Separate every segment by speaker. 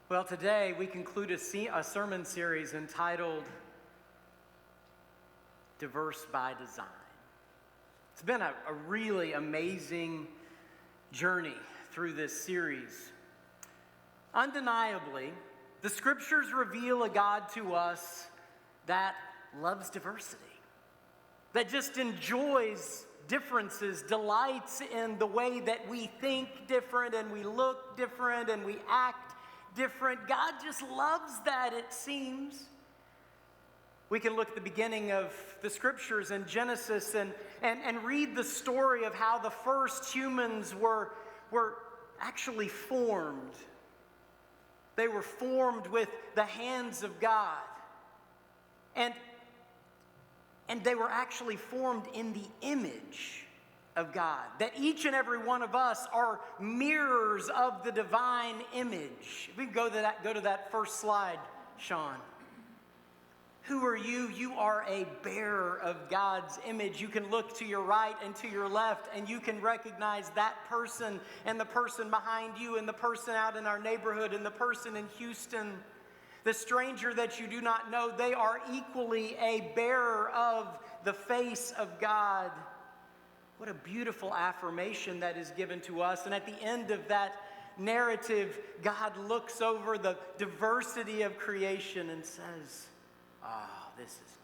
Speaker 1: Well, today we conclude a sermon series entitled Diverse by Design. It's been a really amazing journey through this series. Undeniably, the scriptures reveal a God to us that loves diversity, that just enjoys differences, delights in the way that we think different and we look different and we act different. God just loves that, it seems. We can look at the beginning of the scriptures in Genesis and read the story of how the first humans were actually formed. They were formed with the hands of God. And they were actually formed in the image of God. That each and every one of us are mirrors of the divine image. If we go to that first slide, Sean. Who are you? You are a bearer of God's image. You can look to your right and to your left, and you can recognize that person and the person behind you and the person out in our neighborhood and the person in Houston. The stranger that you do not know, they are equally a bearer of the face of God. What a beautiful affirmation that is given to us. And at the end of that narrative, God looks over the diversity of creation and says, this is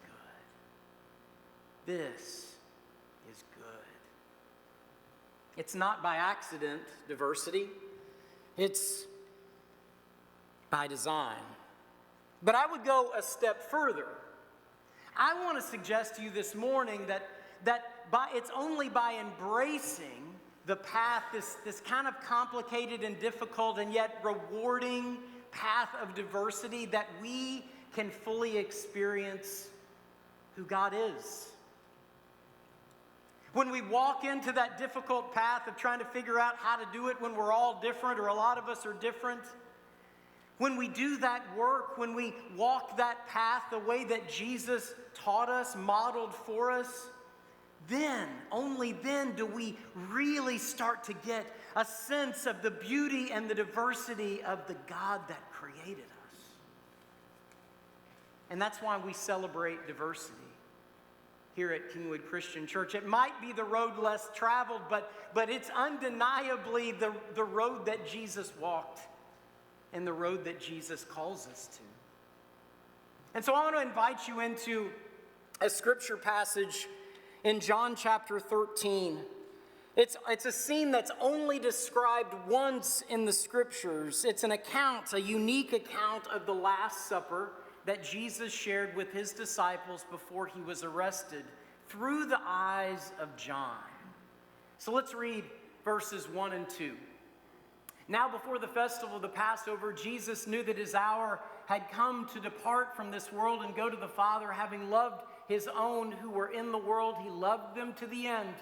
Speaker 1: good. This is good. It's not by accident, diversity. It's by design. But I would go a step further. I want to suggest to you this morning that it's only by embracing the path, this kind of complicated and difficult and yet rewarding path of diversity, that we can fully experience who God is. When we walk into that difficult path of trying to figure out how to do it when we're all different, or a lot of us are different, when we do that work, when we walk that path the way that Jesus taught us, modeled for us, then, only then do we really start to get a sense of the beauty and the diversity of the God that created us. And that's why we celebrate diversity here at Kingwood Christian Church. It might be the road less traveled, but it's undeniably the road that Jesus walked and the road that Jesus calls us to. And so I want to invite you into a scripture passage in John chapter 13. It's a scene that's only described once in the scriptures. It's an account, a unique account of the Last Supper that Jesus shared with his disciples before he was arrested through the eyes of John. So let's read verses 1 and 2. Now before the festival of the Passover, Jesus knew that his hour had come to depart from this world and go to the Father. Having loved his own who were in the world, he loved them to the end.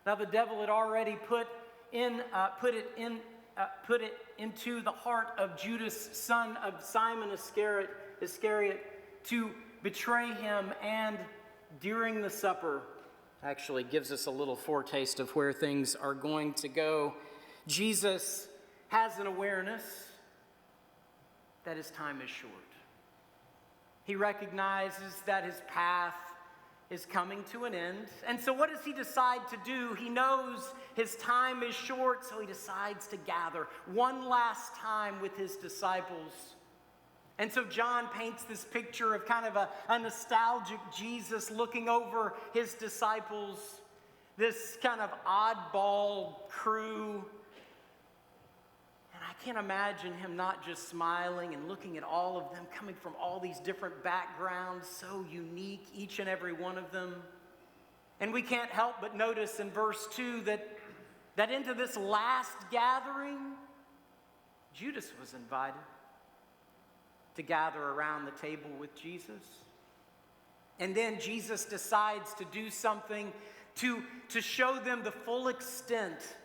Speaker 1: Now the devil had already put it into the heart of Judas, son of Simon Iscariot, to betray him. And during the supper, actually gives us a little foretaste of where things are going to go. Jesus has an awareness that his time is short. He recognizes that his path is coming to an end. And so what does he decide to do? He knows his time is short, so he decides to gather one last time with his disciples. And so John paints this picture of kind of a nostalgic Jesus looking over his disciples, this kind of oddball crew. I can't imagine him not just smiling and looking at all of them, coming from all these different backgrounds, so unique, each and every one of them. And we can't help but notice in verse 2 that into this last gathering, Judas was invited to gather around the table with Jesus. And then Jesus decides to do something to show them the full extent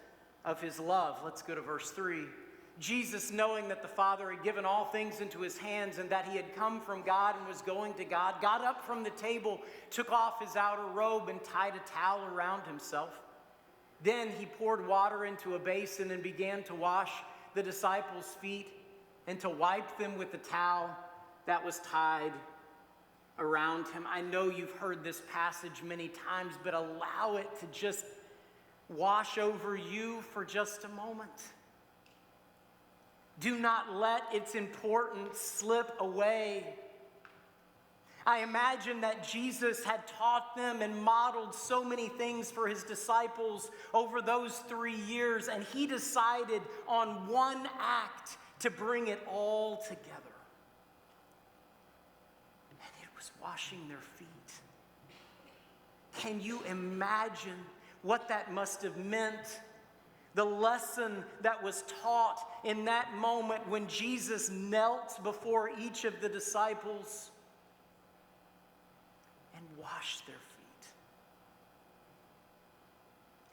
Speaker 1: of his love. Let's go to verse 3. Jesus, knowing that the Father had given all things into his hands and that he had come from God and was going to God, got up from the table, took off his outer robe and tied a towel around himself. Then he poured water into a basin and began to wash the disciples' feet and to wipe them with the towel that was tied around him. I know you've heard this passage many times, but allow it to just wash over you for just a moment. Do not let its importance slip away. I imagine that Jesus had taught them and modeled so many things for his disciples over those 3 years, and he decided on one act to bring it all together. And it was washing their feet. Can you imagine what that must have meant? The lesson that was taught in that moment when Jesus knelt before each of the disciples and washed their feet.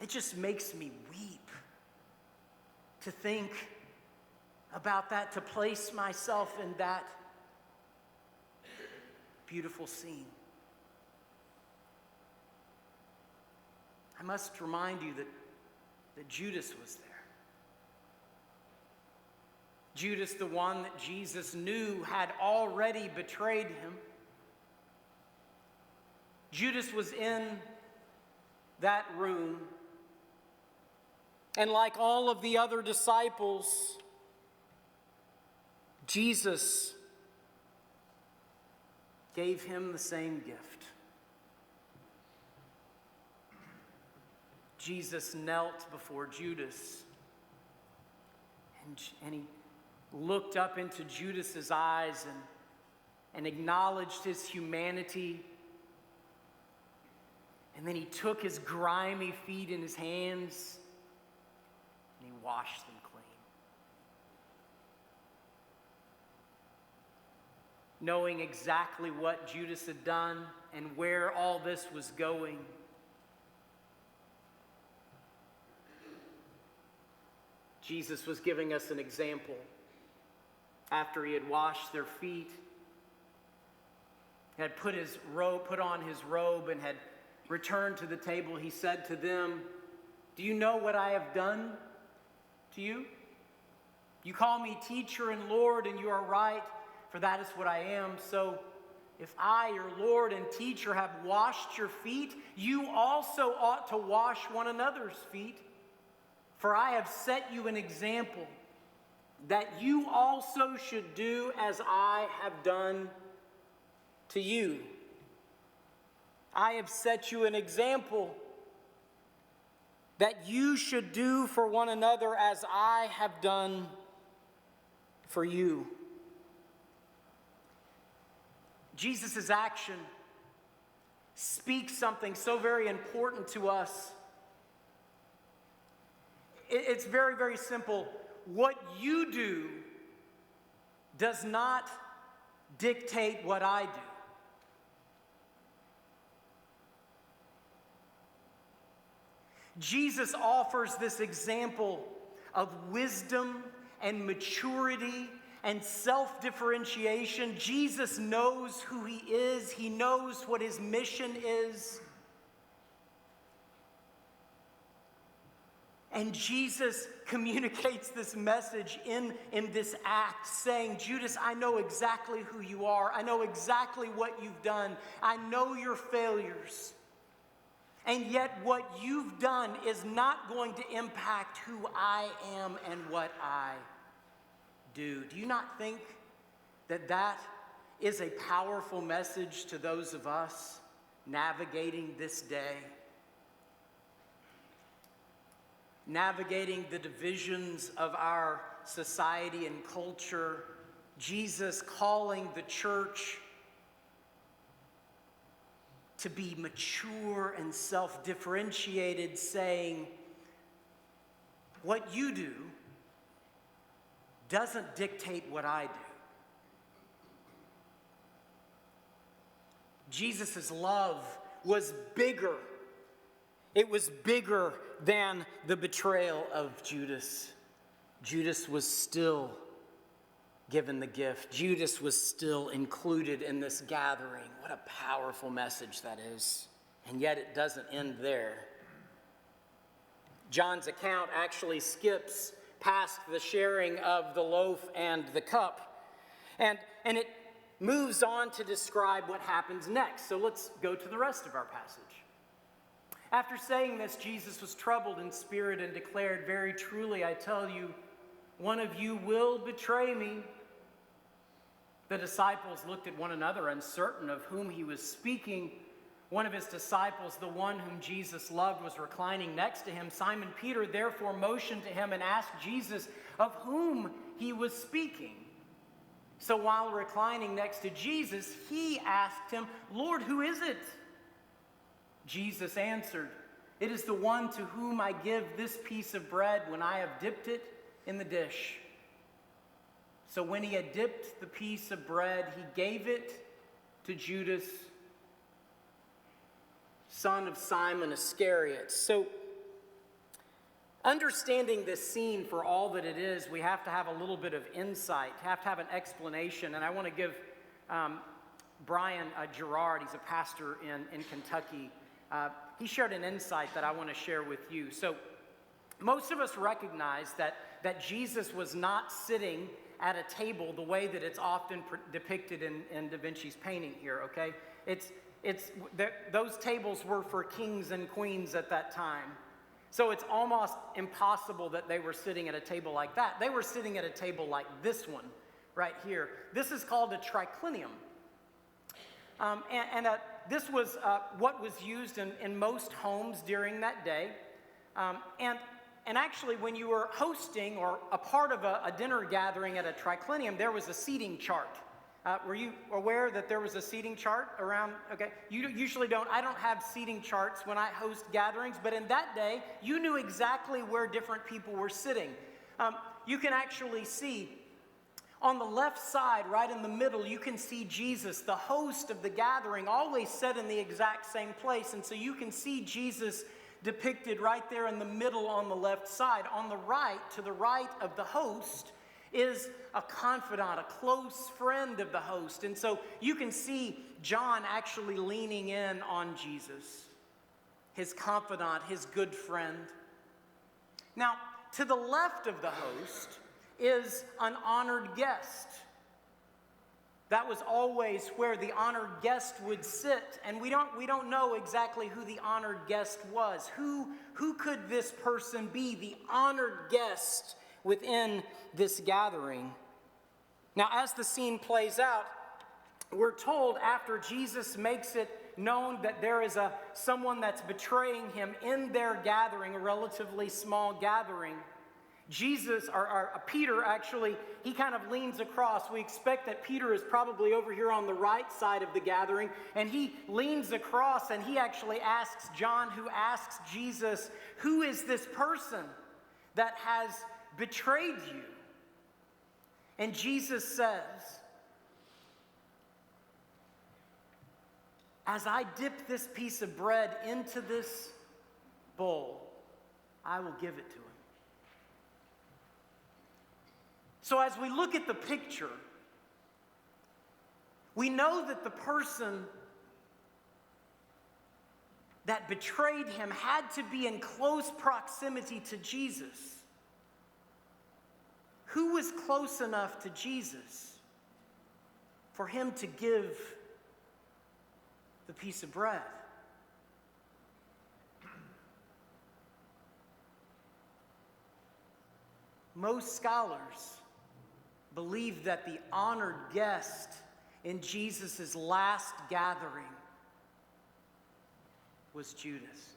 Speaker 1: It just makes me weep to think about that, to place myself in that beautiful scene. I must remind you that Judas was there. Judas, the one that Jesus knew had already betrayed him. Judas was in that room, and like all of the other disciples, Jesus gave him the same gift. Jesus knelt before Judas, and he looked up into Judas's eyes and acknowledged his humanity. And then he took his grimy feet in his hands and he washed them clean. Knowing exactly what Judas had done and where all this was going, Jesus was giving us an example. After he had washed their feet, had put on his robe and had returned to the table, he said to them, "Do you know what I have done to you? You call me teacher and Lord, and you are right, for that is what I am. So if I, your Lord and teacher, have washed your feet, you also ought to wash one another's feet. For I have set you an example, that you also should do as I have done to you. I have set you an example that you should do for one another as I have done for you." Jesus' action speaks something so very important to us. It's very, very simple. What you do does not dictate what I do. Jesus offers this example of wisdom and maturity and self-differentiation. Jesus knows who he is. He knows what his mission is. And Jesus communicates this message in this act, saying, "Judas, I know exactly who you are. I know exactly what you've done. I know your failures. And yet what you've done is not going to impact who I am and what I do." Do you not think that that is a powerful message to those of us navigating this day? Navigating the divisions of our society and culture, Jesus calling the church to be mature and self-differentiated, saying, what you do doesn't dictate what I do. Jesus' love was bigger. It was bigger than the betrayal of Judas. Judas was still given the gift. Judas was still included in this gathering. What a powerful message that is. And yet it doesn't end there. John's account actually skips past the sharing of the loaf and the cup. And it moves on to describe what happens next. So let's go to the rest of our passage. After saying this, Jesus was troubled in spirit and declared, "Very truly, I tell you, one of you will betray me." The disciples looked at one another, uncertain of whom he was speaking. One of his disciples, the one whom Jesus loved, was reclining next to him. Simon Peter therefore motioned to him and asked Jesus of whom he was speaking. So while reclining next to Jesus, he asked him, "Lord, who is it?" Jesus answered, "It is the one to whom I give this piece of bread when I have dipped it in the dish." So when he had dipped the piece of bread, he gave it to Judas, son of Simon Iscariot. So understanding this scene for all that it is, we have to have a little bit of insight, have to have an explanation. And I want to give Brian Gerard, he's a pastor in Kentucky, he shared an insight that I want to share with you. So most of us recognize that Jesus was not sitting at a table the way that it's often depicted in Da Vinci's painting here, okay? Those tables were for kings and queens at that time. So it's almost impossible that they were sitting at a table like that. They were sitting at a table like this one right here. This is called a triclinium. This was what was used in most homes during that day. And actually, when you were hosting or a part of a dinner gathering at a triclinium, there was a seating chart. Were you aware that there was a seating chart around? Okay, you usually don't. I don't have seating charts when I host gatherings, but in that day, you knew exactly where different people were sitting. You can actually see on the left side, right in the middle, you can see Jesus, the host of the gathering, always sat in the exact same place. And so you can see Jesus depicted right there in the middle on the left side. On the right, to the right of the host, is a confidant, a close friend of the host. And so you can see John actually leaning in on Jesus, his confidant, his good friend. Now, to the left of the host is an honored guest. That was always where the honored guest would sit. And we don't know exactly who the honored guest was. Who could this person be, the honored guest within this gathering? Now, as the scene plays out, we're told after Jesus makes it known that there is someone that's betraying him in their gathering, a relatively small gathering, Peter actually, he kind of leans across. We expect that Peter is probably over here on the right side of the gathering, and he leans across and he actually asks John, who asks Jesus, "Who is this person that has betrayed you?" And Jesus says, "As I dip this piece of bread into this bowl, I will give it to him." So as we look at the picture, we know that the person that betrayed him had to be in close proximity to Jesus. Who was close enough to Jesus for him to give the piece of bread? Most scholars believe that the honored guest in Jesus' last gathering was Judas.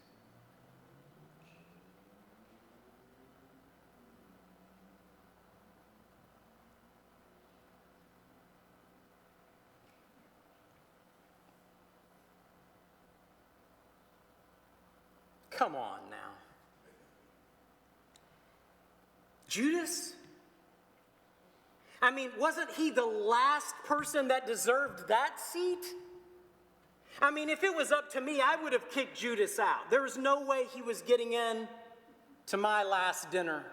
Speaker 1: Come on now. Judas? I mean, wasn't he the last person that deserved that seat? I mean, if it was up to me, I would have kicked Judas out. There was no way he was getting in to my last dinner.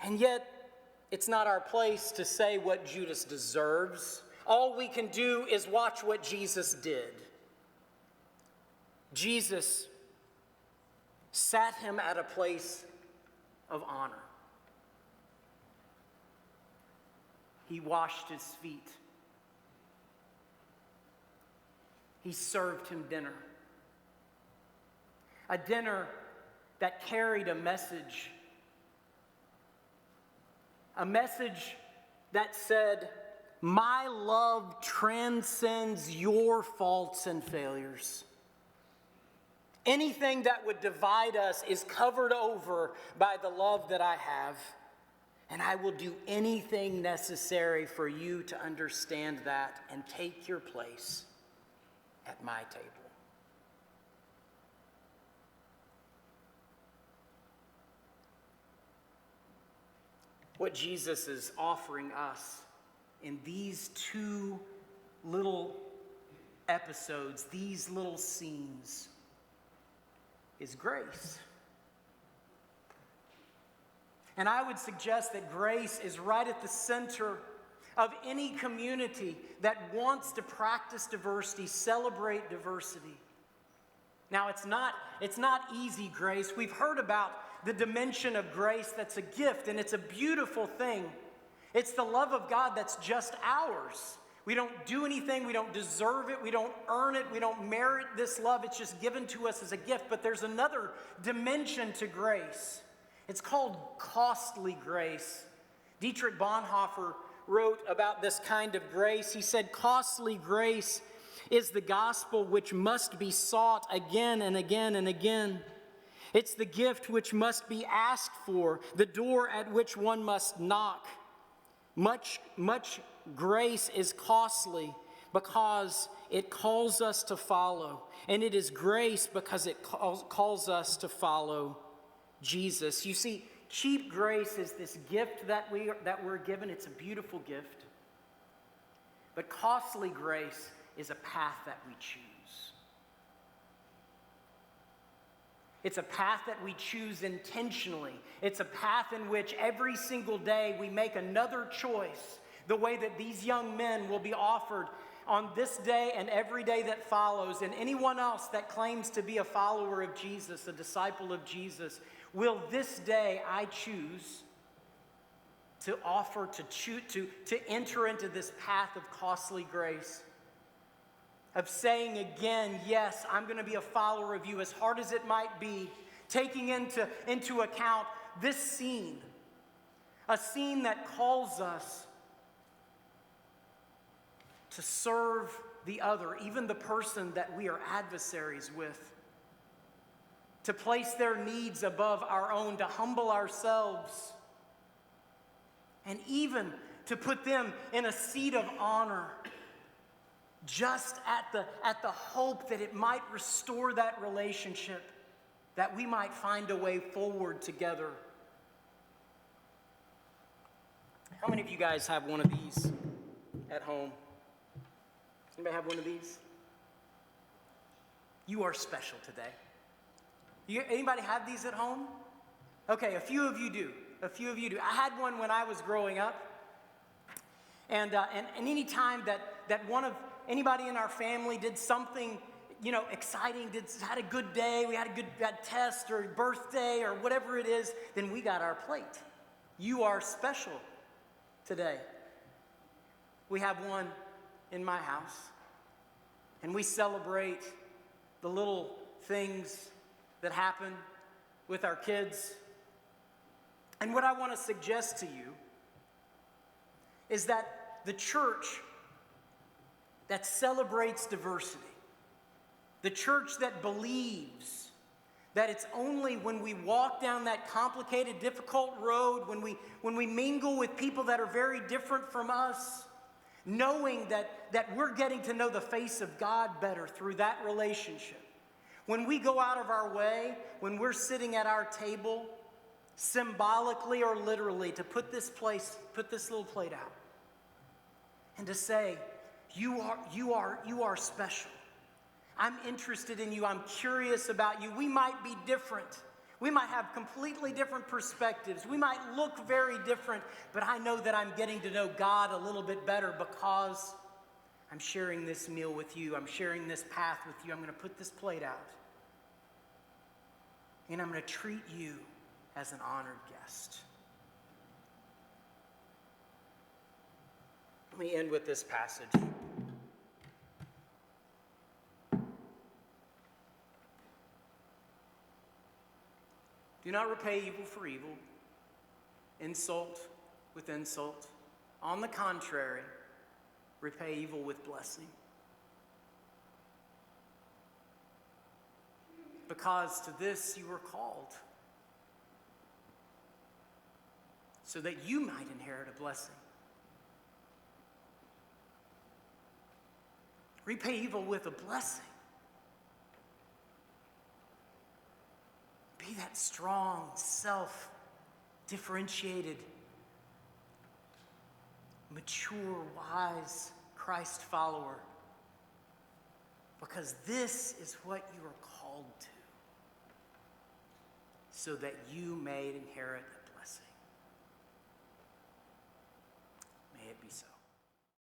Speaker 1: And yet, it's not our place to say what Judas deserves. All we can do is watch what Jesus did. Jesus sat him at a place of honor. He washed his feet. He served him dinner. A dinner that carried a message. A message that said, my love transcends your faults and failures. Anything that would divide us is covered over by the love that I have. And I will do anything necessary for you to understand that and take your place at my table. What Jesus is offering us in these two little episodes, these little scenes, is grace. And I would suggest that grace is right at the center of any community that wants to practice diversity, celebrate diversity. Now, it's not easy grace. We've heard about the dimension of grace that's a gift, and it's a beautiful thing. It's the love of God that's just ours. We don't do anything, we don't deserve it, we don't earn it, we don't merit this love. It's just given to us as a gift. But there's another dimension to grace. It's called costly grace. Dietrich Bonhoeffer wrote about this kind of grace. He said, costly grace is the gospel which must be sought again and again and again. It's the gift which must be asked for, the door at which one must knock. Much grace is costly because it calls us to follow. And it is grace because it calls us to follow Jesus. You see, cheap grace is this gift that we're given. It's a beautiful gift. But costly grace is a path that we choose. It's a path that we choose intentionally. It's a path in which every single day we make another choice, the way that these young men will be offered on this day and every day that follows, and anyone else that claims to be a follower of Jesus, a disciple of Jesus, will this day I choose to offer, to enter into this path of costly grace, of saying again, yes, I'm going to be a follower of you, as hard as it might be, taking into account this scene, a scene that calls us to serve the other, even the person that we are adversaries with, to place their needs above our own, to humble ourselves, and even to put them in a seat of honor, just at the hope that it might restore that relationship, that we might find a way forward together. How many of you guys have one of these at home? Anybody have one of these? You are special today. Anybody have these at home? Okay, a few of you do. A few of you do. I had one when I was growing up. And any time that anybody in our family did something, exciting, had a good day, we had a good test or birthday or whatever it is, then we got our plate. You are special today. We have one in my house, and we celebrate the little things that happen with our kids. And what I want to suggest to you is that the church that celebrates diversity, the church that believes that it's only when we walk down that complicated, difficult road, when we mingle with people that are very different from us, knowing that we're getting to know the face of God better through that relationship. When we go out of our way, when we're sitting at our table, symbolically or literally, to put this little plate out and to say, you are special. I'm interested in you. I'm curious about you. We might be different. We might have completely different perspectives. We might look very different, but I know that I'm getting to know God a little bit better because I'm sharing this meal with you. I'm sharing this path with you. I'm going to put this plate out. and I'm going to treat you as an honored guest. Let me end with this passage. Do not repay evil for evil, insult with insult. On the contrary, repay evil with blessing. Because to this you were called, so that you might inherit a blessing. Repay evil with a blessing. Be that strong, self-differentiated, mature, wise Christ follower. Because this is what you are called to, so that you may inherit a blessing. May it be so.